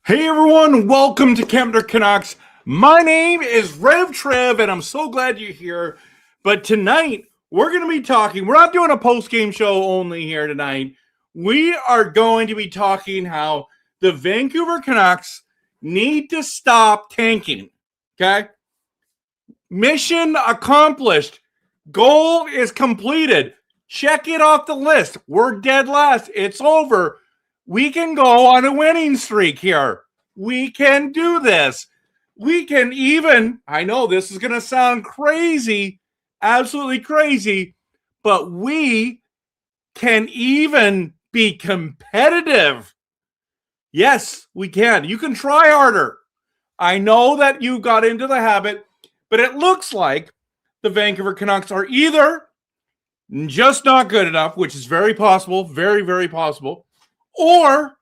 Hey everyone, welcome to Camden Canucks. My name is RevTrev, and I'm so glad you're here. But tonight, we're going to be talking, we're not doing a post-game show only here tonight. We are going to be talking how the Vancouver Canucks need to stop tanking, okay? Mission accomplished. Goal is completed. Check it off the list. We're dead last. It's over. We can go on a winning streak here. We can do this. We can even, I know this is going to sound crazy, absolutely crazy, but we can even be competitive. Yes, we can. You can try harder. I know that you got into the habit, but it looks like the Vancouver Canucks are either just not good enough, which is very possible, very, very possible, or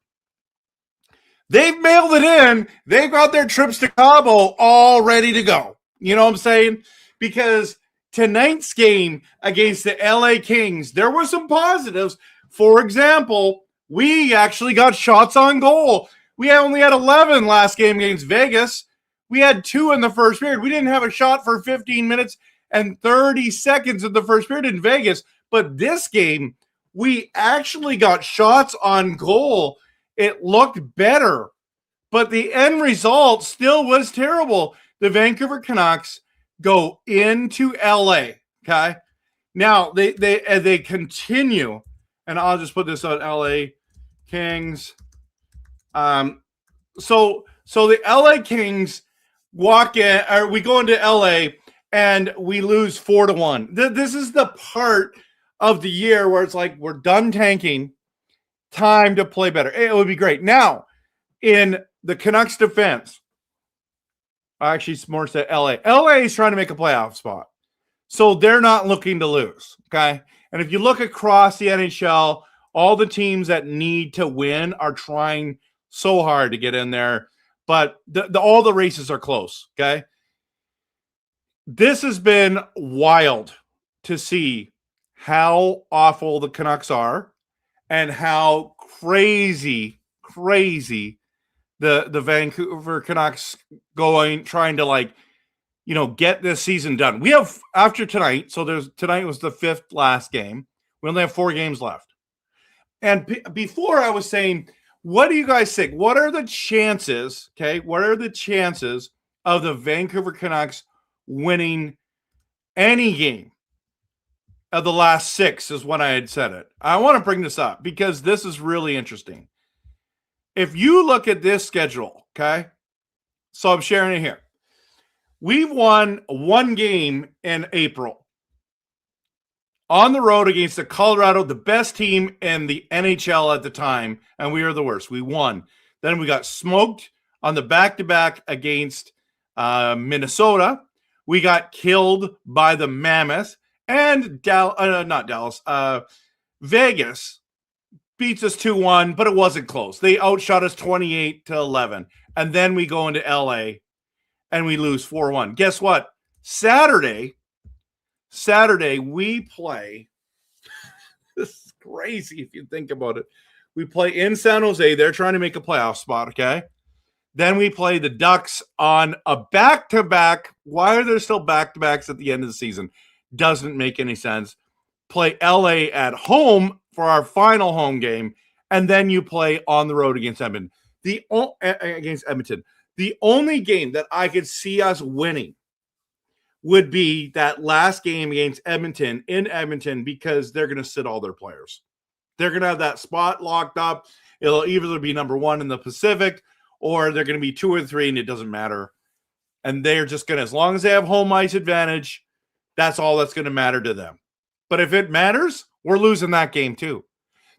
they've mailed it in. They've got their trips to Cabo all ready to go. You know what I'm saying? Because tonight's game against the LA Kings, there were some positives. For example, we actually got shots on goal. We only had 11 last game against Vegas. We had 2 in the first period. We didn't have a shot for 15 minutes and 30 seconds in the first period in Vegas. But this game, we actually got shots on goal. It looked better, but the end result still was terrible. The Vancouver Canucks go into LA, okay? Now, they continue, and I'll just put this on LA Kings. So the LA Kings walk in, or we go into LA, and we lose 4-1. This is the part of the year where it's like we're done tanking, time to play better. It would be great. Now, in the Canucks defense, actually it's more to LA. LA is trying to make a playoff spot. So they're not looking to lose, okay? And if you look across the NHL, all the teams that need to win are trying so hard to get in there, but all the races are close, okay? This has been wild to see how awful the Canucks are and how crazy the Vancouver Canucks trying to get this season done. We have, after tonight, tonight was the 5th last game. We only have 4 games left. And before I was saying, what do you guys think? What are the chances, okay? What are the chances of the Vancouver Canucks winning any game of the last 6 is when I had said it. I want to bring this up because this is really interesting. If you look at this schedule, okay? So I'm sharing it here. We've won 1 game in April on the road against the Colorado, the best team in the NHL at the time, and we were the worst. We won. Then we got smoked on the back-to-back against Minnesota. We got killed by the Mammoth. And Vegas beats us 2-1, but it wasn't close. They outshot us 28-11. And then we go into LA and we lose 4-1. Guess what? Saturday we play. This is crazy if you think about it. We play in San Jose. They're trying to make a playoff spot, okay? Then we play the Ducks on a back-to-back. Why are there still back-to-backs at the end of the season? Doesn't make any sense. Play LA at home for our final home game, and then you play on the road against Edmonton. Against Edmonton. The only game that I could see us winning would be that last game against Edmonton in Edmonton because they're going to sit all their players. They're going to have that spot locked up. It'll either be number 1 in the Pacific, or they're going to be 2 or 3, and it doesn't matter. And they're just going to, as long as they have home ice advantage, that's all that's going to matter to them. But if it matters, we're losing that game too.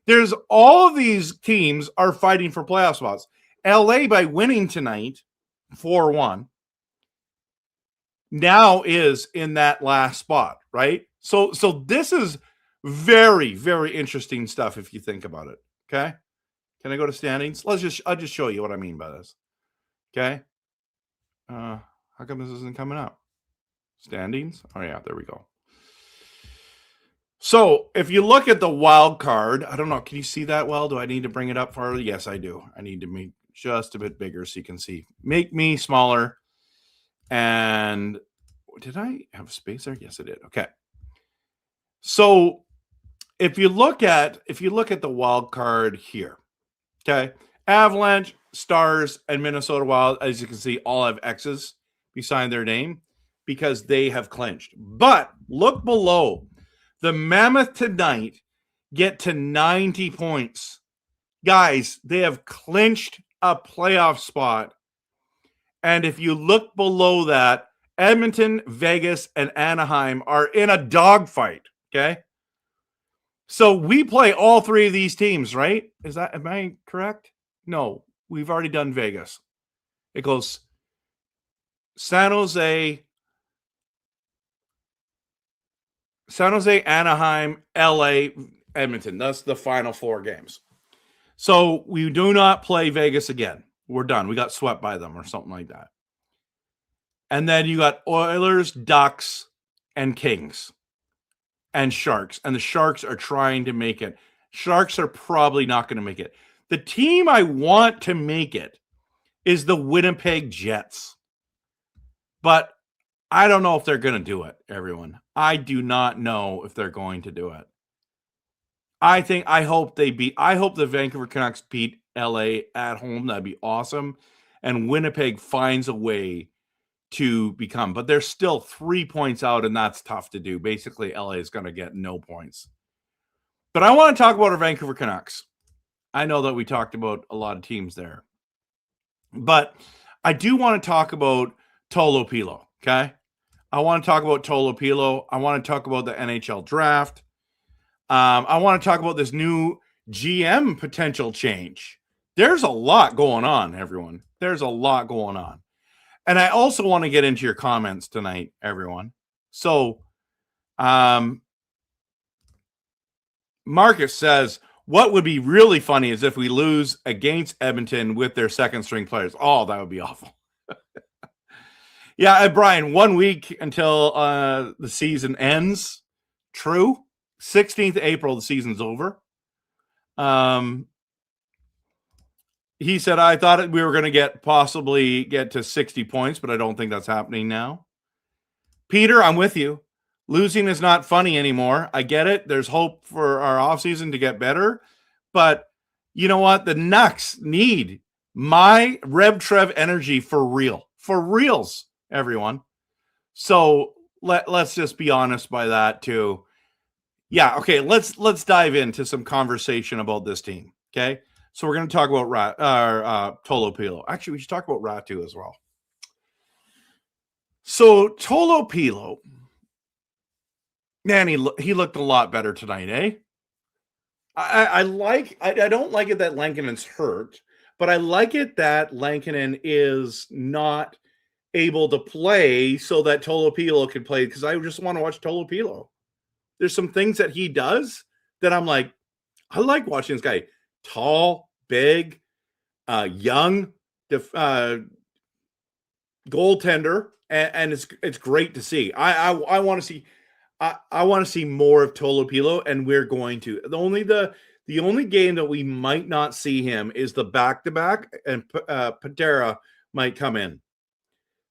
There's all of these teams are fighting for playoff spots. LA, by winning tonight 4-1, now is in that last spot, right? So this is very, very interesting stuff if you think about it. Okay. Can I go to standings? I'll just show you what I mean by this. Okay. How come this isn't coming up? Standings? Oh yeah, there we go. So if you look at the wild card, I don't know, can you see that well? Do I need to bring it up farther? Yes, I do. I need to make just a bit bigger so you can see. Make me smaller. And did I have space there? Yes, I did. Okay. So if you look at the wild card here, okay, Avalanche, Stars, and Minnesota Wild, as you can see, all have X's beside their name because they have clinched. But look below. The Mammoth tonight get to 90 points. Guys, they have clinched a playoff spot. And if you look below that, Edmonton, Vegas, and Anaheim are in a dogfight, okay? So we play all 3 of these teams, right? Am I correct? No, we've already done Vegas. It goes San Jose, Anaheim, LA, Edmonton. That's the final 4 games. So we do not play Vegas again. We're done. We got swept by them or something like that. And then you got Oilers, Ducks, and Kings, and Sharks. And the Sharks are trying to make it. Sharks are probably not going to make it. The team I want to make it is the Winnipeg Jets. But I don't know if they're going to do it, everyone. I do not know if they're going to do it. I hope the Vancouver Canucks beat LA at home. That'd be awesome. And Winnipeg finds a way to become, but they're still 3 points out, and that's tough to do. Basically, LA is going to get no points. But I want to talk about our Vancouver Canucks. I know that we talked about a lot of teams there, but I do want to talk about Tolopilo, okay? I want to talk about Tolopilo. I want to talk about the NHL draft. I want to talk about this new GM potential change. There's a lot going on, everyone. There's a lot going on. And I also want to get into your comments tonight, everyone. So, Marcus says, what would be really funny is if we lose against Edmonton with their second string players. Oh, that would be awful. Yeah, Brian, 1 week until the season ends. True. 16th April, the season's over. He said, I thought we were going to possibly get to 60 points, but I don't think that's happening now. Peter, I'm with you. Losing is not funny anymore. I get it. There's hope for our offseason to get better. But you know what? The Nucks need my RevTrev energy for real. For reals, everyone. So let's just be honest by that too. Yeah, okay, let's dive into some conversation about this team, okay? So we're going to talk about Tolopilo. Actually, we should talk about Ratu as well. So Tolopilo, man, he looked a lot better tonight, eh? I don't like it that Lankinen's hurt, but I like it that Lankinen is not able to play so that Tolopilo can play, because I just want to watch Tolopilo. There's some things that he does that I'm like, I like watching this guy. Tall, big, young, goaltender, and it's great to see. I want to see. I want to see more of Tolopilo, and we're going to. The only game that we might not see him is the back-to-back, and Patera might come in.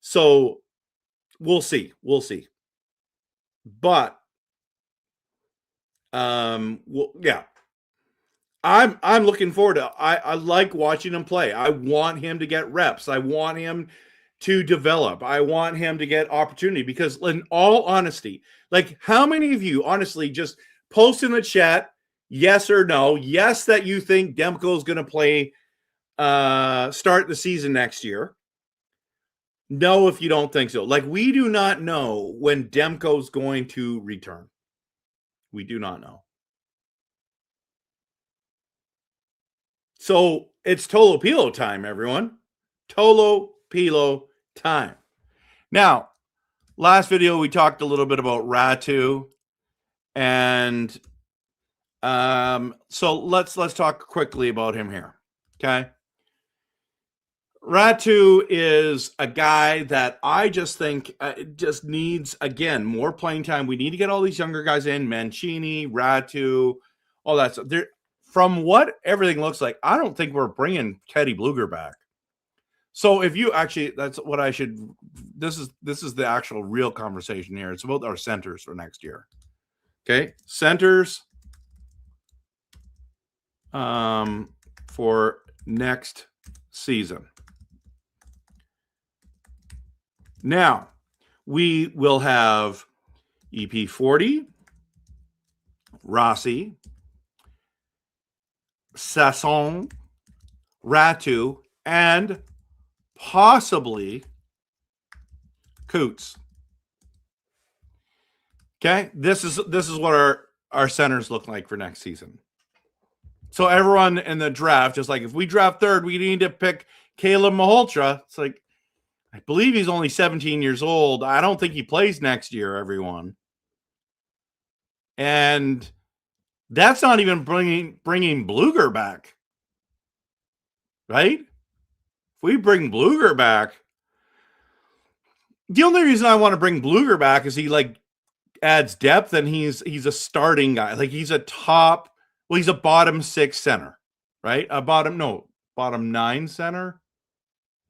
So we'll see. But yeah. I'm looking forward to. I like watching him play. I want him to get reps. I want him to develop. I want him to get opportunity, because in all honesty, like, how many of you honestly just post in the chat, Yes or no? Yes, that you think Demko is going to play, start the season next year. No, if you don't think so. Like, we do not know when Demko's going to return. We do not know. So it's Tolopilo time, everyone. Tolopilo time. Now, last video we talked a little bit about Ratu, and so let's talk quickly about him here. Okay. Ratu is a guy that I just think just needs, again, more playing time. We need to get all these younger guys in, Mancini, Ratu, all that stuff. From what everything looks like, I don't think we're bringing Teddy Bluger back. So if you actually, that's what I should, this is the actual real conversation here. It's about our centers for next year. Okay. Centers for next season. Now, we will have EP40, Rossi, Sasson, Ratu, and possibly Coots. Okay, this is what our centers look like for next season. So everyone in the draft is like, if we draft third, we need to pick Caleb Malhotra. It's like, I believe he's only 17 years old. I don't think he plays next year, everyone. And that's not even bringing Bluger back, right? If we bring Bluger back, the only reason I want to bring Bluger back is he like adds depth, and he's a starting guy. Like he's a bottom 6 center, right? Bottom 9 center.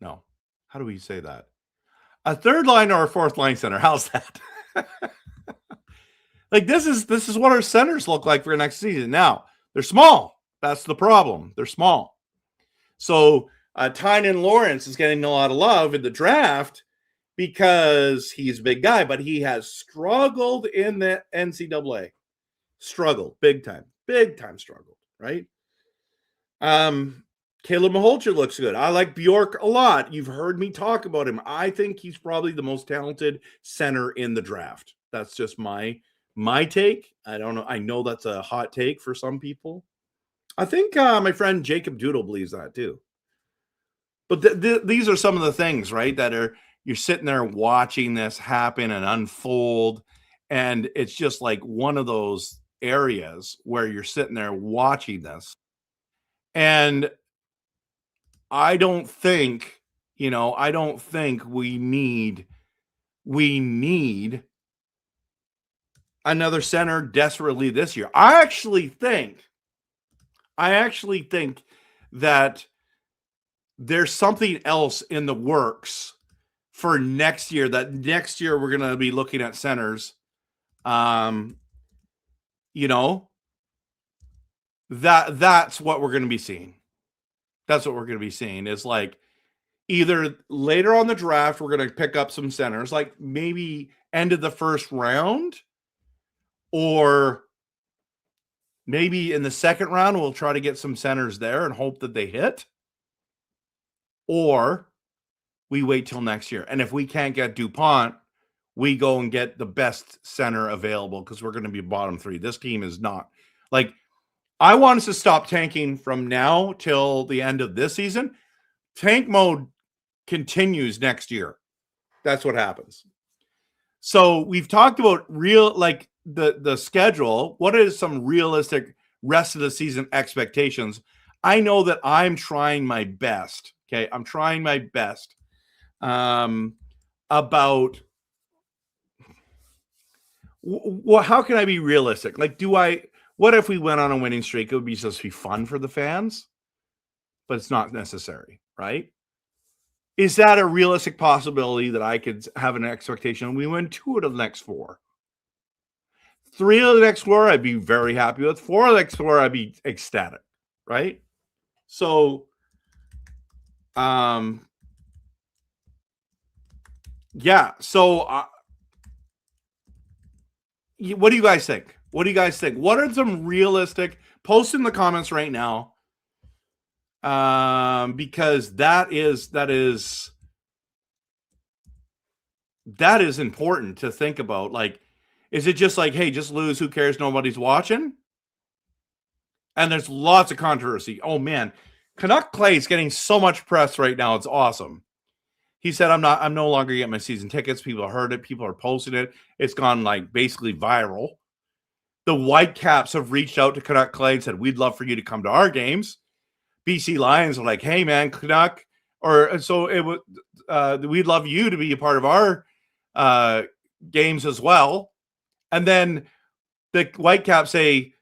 No. How do we say that? A third line or a fourth line center? How's that? Like this is what our centers look like for next season. Now, they're small. That's the problem. They're small. So Tynan Lawrence is getting a lot of love in the draft because he's a big guy, but he has struggled in the NCAA. Struggled big time struggled, right? Caleb Malhotra looks good. I like Bjork a lot. You've heard me talk about him. I think he's probably the most talented center in the draft. That's just my take. I don't know. I know that's a hot take for some people. I think my friend Jacob Doodle believes that too. But these are some of the things, right, that you're sitting there watching this happen and unfold, and it's just like one of those areas where you're sitting there watching this. And I don't think we need another center desperately this year. I actually think that there's something else in the works for next year, that next year we're going to be looking at centers. That's what we're going to be seeing. That's what we're going to be seeing is like either later on the draft, we're going to pick up some centers, like maybe end of the first round, or maybe in the second round, we'll try to get some centers there and hope that they hit, or we wait till next year. And if we can't get DuPont, we go and get the best center available because we're going to be bottom 3. This team is not like, I want us to stop tanking from now till the end of this season. Tank mode continues next year. That's what happens. So we've talked about the schedule. What is some realistic rest of the season expectations? I know that I'm trying my best. Okay. I'm trying my best about how can I be realistic? Like, what if we went on a winning streak? It would be just be fun for the fans, but it's not necessary, right? Is that a realistic possibility that I could have an expectation? We win 2 out of the next 4. 3 of the next 4, I'd be very happy with. 4 of the next 4, I'd be ecstatic, right? So, yeah. So, what do you guys think? What do you guys think? What are some realistic? Post in the comments right now, because that is important to think about. Like, is it just like, hey, just lose? Who cares? Nobody's watching. And there's lots of controversy. Oh man, Canuck Clay is getting so much press right now. It's awesome. He said, I'm no longer getting my season tickets. People heard it. People are posting it. It's gone like basically viral. The Whitecaps have reached out to Canuck Clay and said, we'd love for you to come to our games. BC Lions are like, hey man, Canuck, we'd love you to be a part of our games as well. And then the Whitecaps say,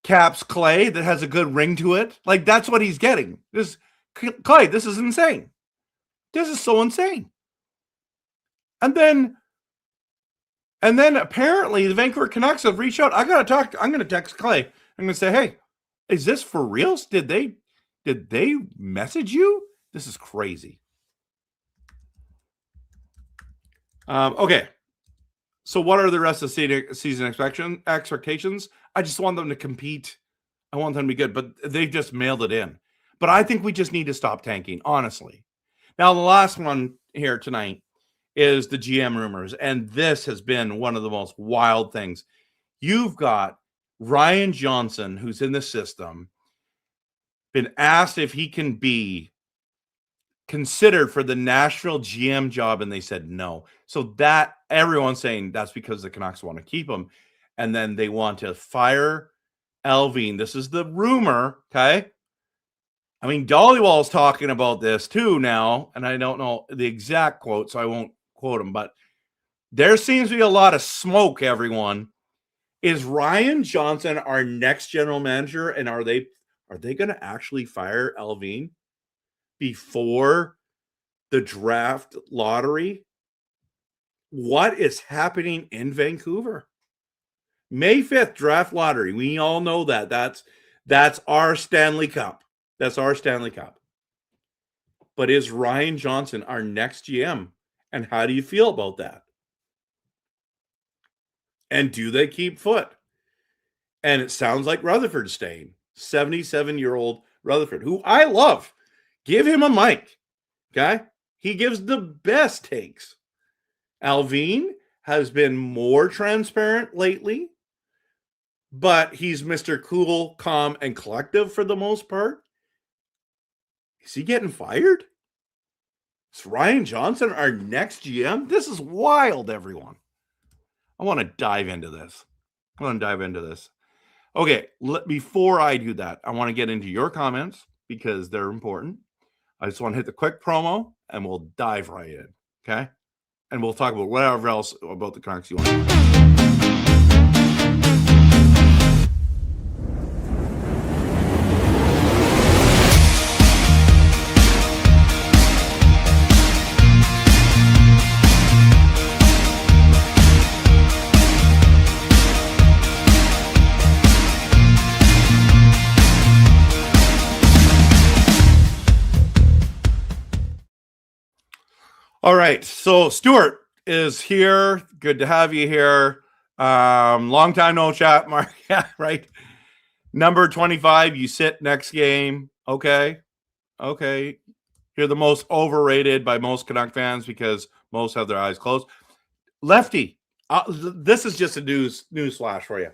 Caps Clay, that has a good ring to it. Like, that's what he's getting. Clay, this is insane. This is so insane. And then apparently the Vancouver Canucks have reached out. I'm going to text Clay. I'm going to say, hey, is this for reals? Did they message you? This is crazy. Okay. So what are the rest of the season expectations? I just want them to compete. I want them to be good, but they've just mailed it in. But I think we just need to stop tanking, honestly. Now, the last one here tonight is the GM rumors, and this has been one of the most wild things. You've got Ryan Johnson, who's in the system, been asked if he can be considered for the Nashville GM job, and they said no. So that everyone's saying that's because the Canucks want to keep him, and then they want to fire Allvin. This is the rumor, okay? I mean, Dollywall's talking about this too now, and I don't know the exact quote, so I won't quote him, but there seems to be a lot of smoke, everyone. Is Ryan Johnson our next general manager, and are they going to actually fire Allvin before the draft lottery? What is happening in Vancouver? May 5th draft lottery. We all know that. That's our Stanley Cup. That's our Stanley Cup. But is Ryan Johnson our next GM? And how do you feel about that? And do they keep Foot? And it sounds like Rutherford's staying. 77-year-old Rutherford, who I love. Give him a mic, okay? He gives the best takes. Allvin has been more transparent lately, but he's Mr. Cool, calm, and collective for the most part. Is he getting fired? Is Ryan Johnson our next GM? This is wild, everyone. I want to dive into this. Okay, before I do that, I want to get into your comments because they're important. I just want to hit the quick promo and we'll dive right in, okay? And we'll talk about whatever else about the Canucks you want. All right, so Stuart is here. Good to have you here. Long time no chat, Mark. Yeah, right. Number 25, you sit next game. Okay. You're the most overrated by most Canuck fans because most have their eyes closed. Lefty, this is just a news flash for you.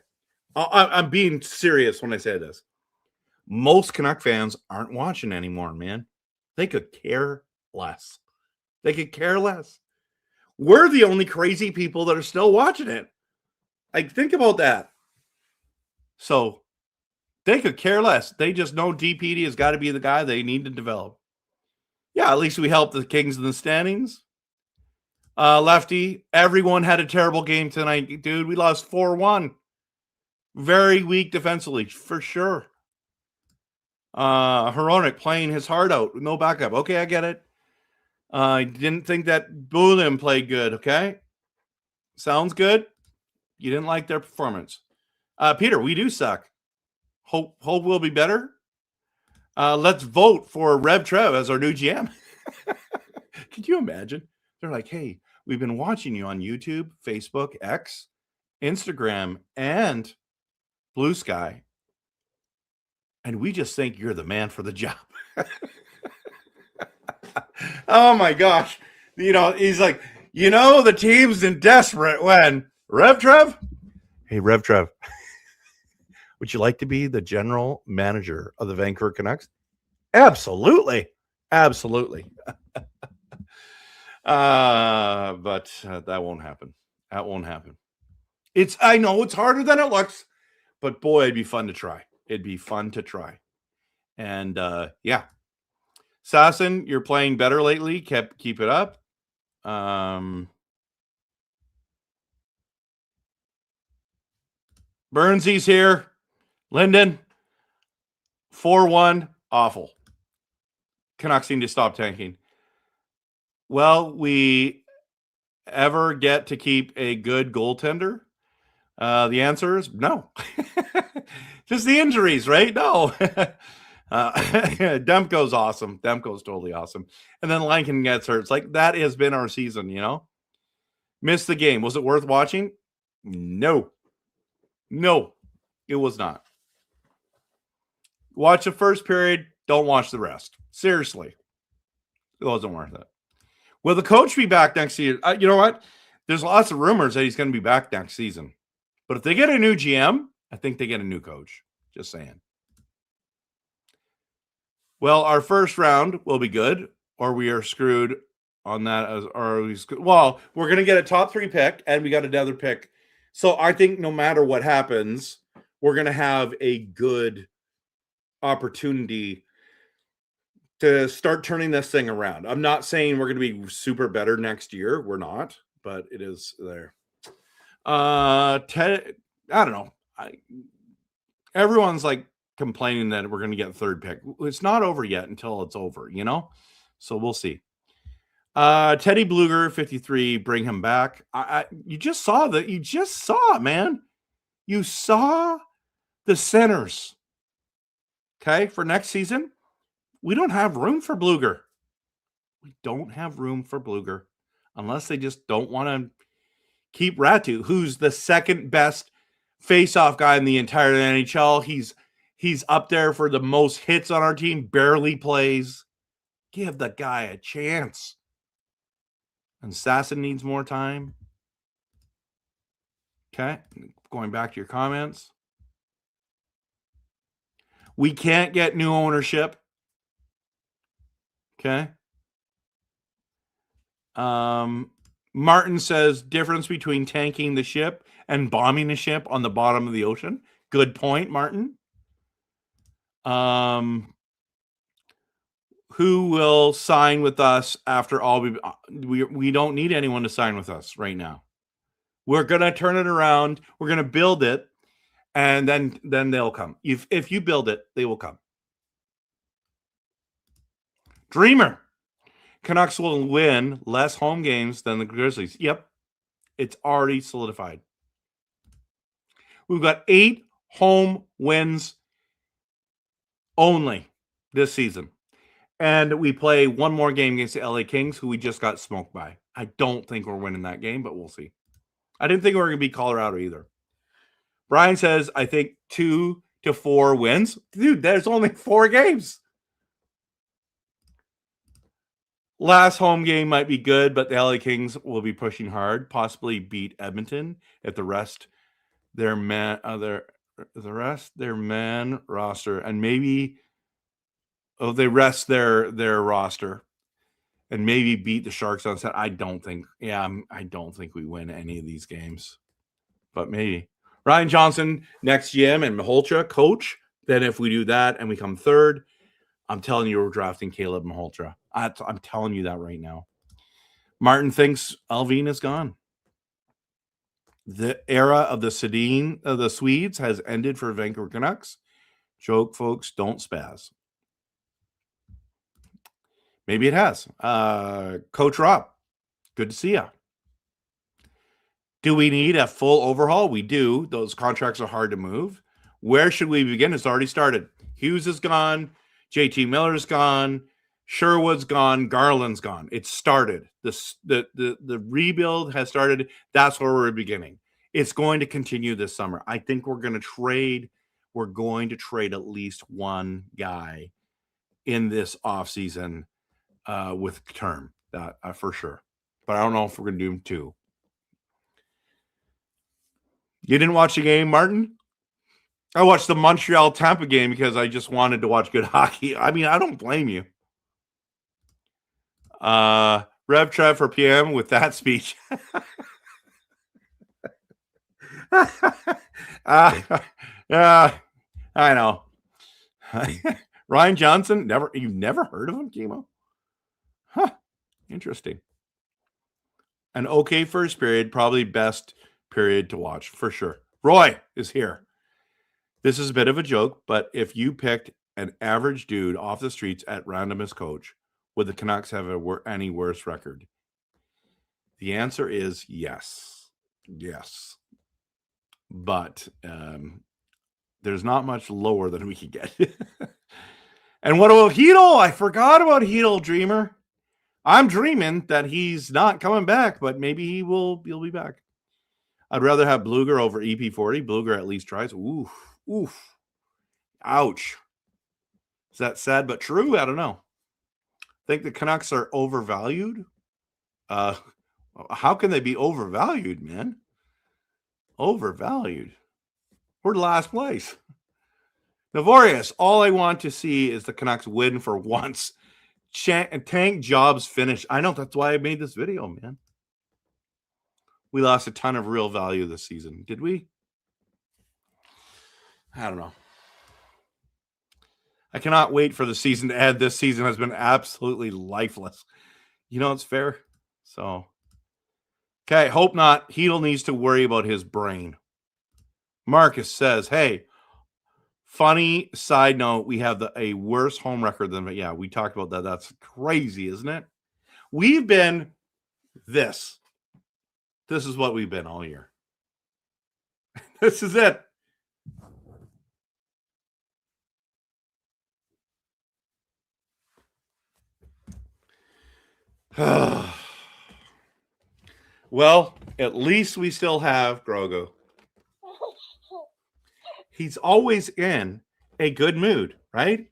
I'm being serious when I say this. Most Canuck fans aren't watching anymore, man. They could care less. We're the only crazy people that are still watching it. Like, think about that. So they could care less. They just know DPD has got to be the guy they need to develop. Yeah, at least we helped the Kings in the standings. Lefty, everyone had a terrible game tonight, dude. We lost 4-1. Very weak defensively, for sure. Hronek playing his heart out with no backup. Okay, I get it. I didn't think that Bulin played good, okay? Sounds good. You didn't like their performance. Peter, we do suck. Hope we'll be better. Let's vote for RevTrev as our new GM. Could you imagine? They're like, hey, we've been watching you on YouTube, Facebook, X, Instagram, and Blue Sky. And we just think you're the man for the job. Oh my gosh. He's like, the team's in desperate when RevTrev. Hey, RevTrev, would you like to be the general manager of the Vancouver Canucks? Absolutely. Absolutely. But that won't happen. That won't happen. I know it's harder than it looks, but boy, it'd be fun to try. It'd be fun to try. And yeah. Sasson, you're playing better lately. Keep it up. Burnsy's here. Linden, 4-1, awful. Canucks need to stop tanking. Well, we ever get to keep a good goaltender? The answer is no. Just the injuries, right? No. Demko's awesome. Demko's totally awesome. And then Lankin gets hurt. It's like that has been our season, Missed the game. Was it worth watching? No. No, it was not. Watch the first period. Don't watch the rest. Seriously. It wasn't worth it. Will the coach be back next year? You know what? There's lots of rumors that he's going to be back next season. But if they get a new GM, I think they get a new coach. Just saying. Well, our first round will be good, or we are screwed on that. Well, we're going to get a top 3 pick, and we got another pick. So I think no matter what happens, we're going to have a good opportunity to start turning this thing around. I'm not saying we're going to be super better next year. We're not, but it is there. Ted, I don't know. Everyone's like complaining that we're going to get a third pick. It's not over yet until it's over, So we'll see. Teddy Bluger, 53, bring him back. You just saw that. You just saw, man. You saw the centers. Okay, for next season, we don't have room for Bluger. We don't have room for Bluger unless they just don't want to keep Ratu, who's the second best face-off guy in the entire NHL. He's up there for the most hits on our team, barely plays. Give the guy a chance. And Sasson needs more time. Okay, going back to your comments. We can't get new ownership. Okay. Martin says difference between tanking the ship and bombing the ship on the bottom of the ocean. Good point, Martin. Who will sign with us after all? We don't need anyone to sign with us right now. We're going to turn it around. We're going to build it, and then they'll come. If you build it, they will come. Dreamer. Canucks will win less home games than the Grizzlies. Yep. It's already solidified. We've got 8 home wins only this season. And we play one more game against the LA Kings, who we just got smoked by. I don't think we're winning that game, but we'll see. I didn't think we were going to beat Colorado either. Brian says, I think 2 to 4 wins. Dude, there's only 4 games. Last home game might be good, but the LA Kings will be pushing hard, possibly beat Edmonton if the rest their man roster, and maybe they rest their roster and maybe beat the Sharks on set. I don't think we win any of these games, but maybe. Ryan Johnson, next GM, and Malhotra, coach. Then if we do that and we come third, I'm telling you, we're drafting Caleb Malhotra. I'm telling you that right now. Martin thinks Allvin is gone. The era of the Swedes has ended for Vancouver Canucks. Joke, folks, don't spaz. Maybe it has. Coach Rob, good to see you. Do we need a full overhaul? We do. Those contracts are hard to move. Where should we begin? It's already started. Hughes is gone. JT Miller's gone. Sherwood's gone. Garland's gone. It started. The rebuild has started. That's where we're beginning. it's going to continue this summer. I think we're going to trade at least one guy in this offseason with term, for sure. But I don't know if we're going to do 2. You didn't watch the game, Martin? I watched the Montreal-Tampa game because I just wanted to watch good hockey. I mean, I don't blame you. RevTrev for PM with that speech. Yeah, I know. Ryan Johnson, you've never heard of him, Kimo? Huh, interesting. An okay first period, probably best period to watch, for sure. Roy is here. This is a bit of a joke, but if you picked an average dude off the streets at random as coach, would the Canucks have any worse record? The answer is yes. Yes. But there's not much lower than we could get. And what about Hedl? I forgot about Hedl, Dreamer. I'm dreaming that he's not coming back, but maybe he'll be back. I'd rather have Bluger over EP40. Bluger at least tries. Oof. Ouch. Is that sad but true? I don't know. I think the Canucks are overvalued. How can they be overvalued, man? Overvalued. We're last place. Navorius, all I want to see is the Canucks win for once. Tank jobs finished. I know, that's why I made this video, man. We lost a ton of real value this season. Did we? I don't know. I cannot wait for the season to end. This season has been absolutely lifeless. You know, it's fair. So, okay, hope not. Hedl needs to worry about his brain. Marcus says, hey, funny side note, we have a worse home record than, yeah, we talked about that. That's crazy, isn't it? We've been this. This is what we've been all year. This is it. Well, at least we still have Grogu. He's always in a good mood, right?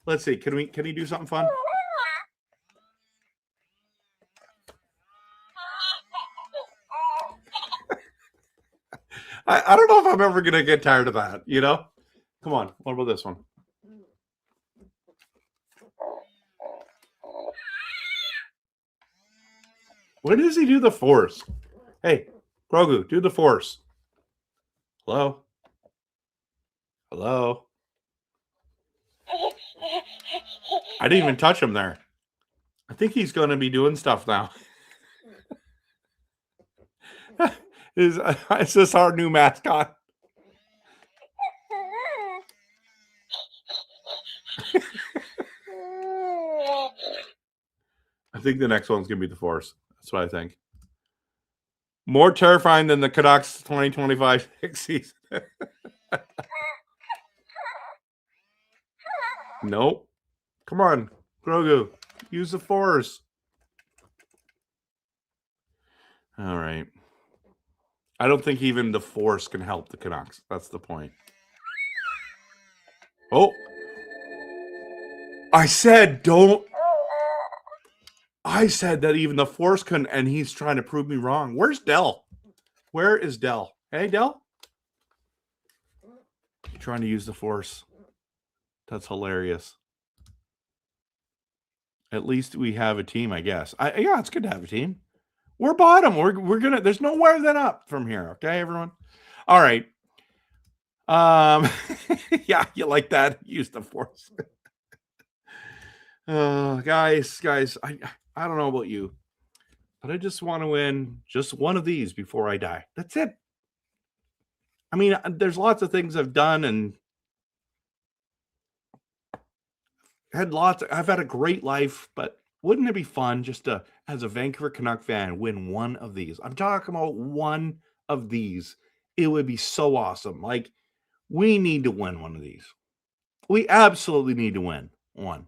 Let's see. Can he do something fun? I don't know if I'm ever gonna get tired of that, you know? Come on. What about this one? When does he do the force? Hey, Grogu, do the force. Hello? Hello? I didn't even touch him there. I think he's going to be doing stuff now. Is this our new mascot? I think the next one's going to be the force. That's what I think. More terrifying than the Canucks 2025 season. Nope. Come on, Grogu. Use the force. All right. I don't think even the force can help the Canucks. That's the point. Oh. I said don't. I said that even the force couldn't, and he's trying to prove me wrong. Where's Dell? Where is Dell? Hey, Dell? You're trying to use the force. That's hilarious. At least we have a team, I guess. Yeah, it's good to have a team. We're bottom. We're gonna. There's nowhere that up from here. Okay, everyone. All right. Yeah, you like that? Use the force. Guys. I don't know about you, but I just want to win just one of these before I die. That's it. I mean, there's lots of things I've done and I've had a great life, but wouldn't it be fun just to, as a Vancouver Canuck fan, win one of these? I'm talking about one of these. It would be so awesome. Like, we need to win one of these. We absolutely need to win one.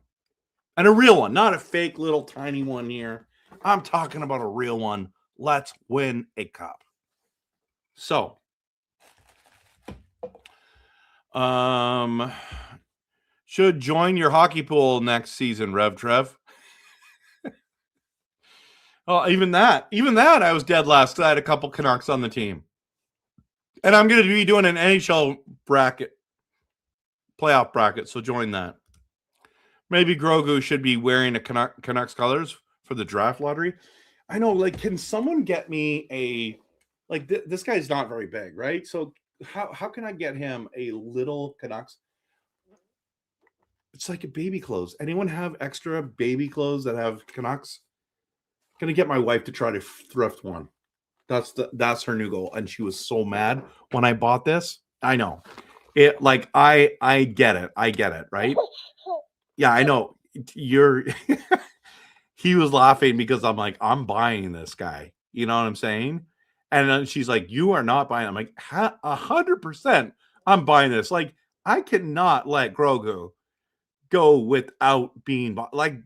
And a real one, not a fake little tiny one here. I'm talking about a real one. Let's win a cup. So, Should join your hockey pool next season, RevTrev. Oh, even that, I was dead last because I had a couple Canucks on the team. And I'm going to be doing an NHL playoff bracket, so join that. Maybe Grogu should be wearing a Canucks colors for the draft lottery. I know, like, can someone get me a, like, this guy's not very big, right? So how can I get him a little Canucks? It's like a baby clothes. Anyone have extra baby clothes that have Canucks? I'm gonna get my wife to try to thrift one. That's her new goal, and she was so mad when I bought this. I know it. Like I get it, right? Yeah, I know. You're. He was laughing because I'm like, I'm buying this guy. You know what I'm saying? And then she's like, you are not buying. I'm like, 100%. I'm buying this. Like, I cannot let Grogu go without being bought. Like,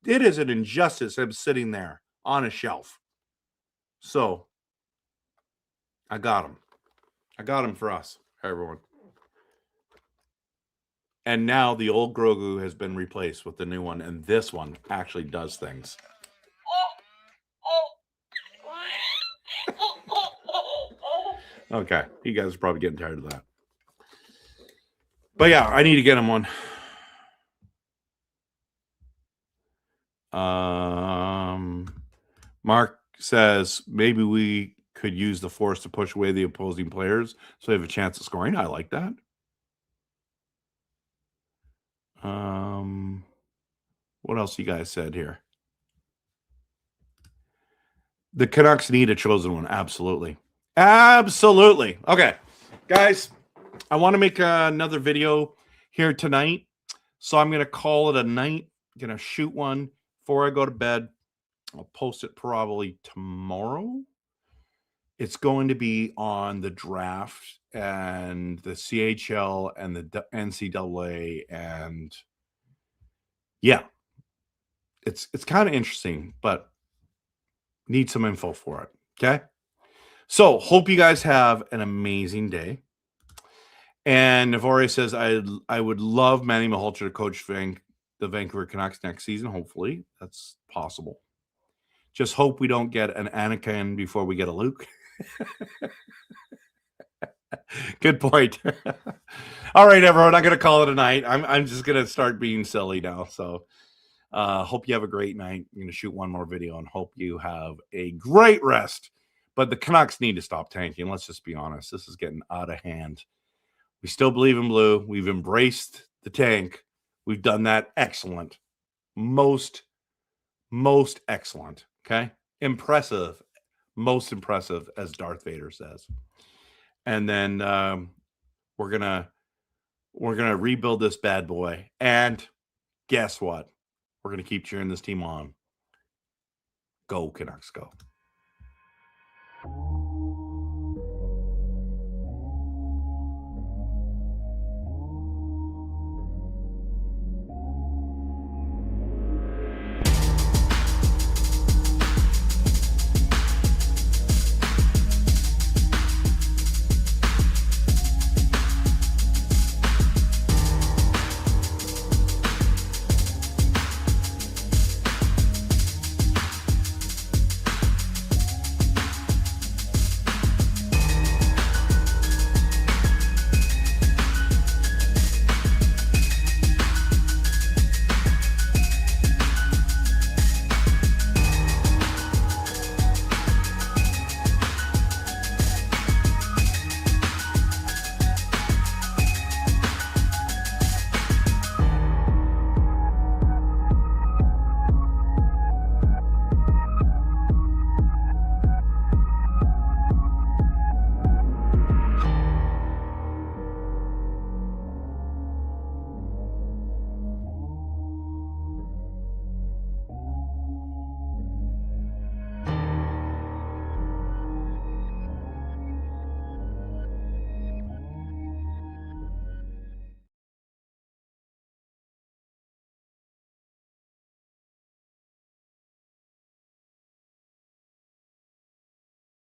it is an injustice him sitting there on a shelf. So I got him. I got him for us, everyone. And now the old Grogu has been replaced with the new one, and this one actually does things. Okay, you guys are probably getting tired of that. But yeah, I need to get him one. Mark says maybe we could use the force to push away the opposing players so they have a chance of scoring. I like that. What else you guys said here? The Canucks need a chosen one. Absolutely. Absolutely. Okay, guys, I want to make another video here tonight. So I'm going to call it a night. I'm going to shoot one before I go to bed. I'll post it probably tomorrow. It's going to be on the draft and the CHL and the NCAA. And yeah, it's kind of interesting, but need some info for it. Okay. So hope you guys have an amazing day. And Navore says, I would love Manny Malhotra to coach the Vancouver Canucks next season. Hopefully that's possible. Just hope we don't get an Anakin before we get a Luke. Good point. All right, everyone. I'm going to call it a night. I'm just going to start being silly now. So hope you have a great night. I'm going to shoot one more video and hope you have a great rest. But the Canucks need to stop tanking. Let's just be honest. This is getting out of hand. We still believe in blue. We've embraced the tank. We've done that excellent. Most excellent. Okay. Impressive. Most impressive, as Darth Vader says. And then we're gonna rebuild this bad boy. And guess what? We're gonna keep cheering this team on. Go Canucks, go.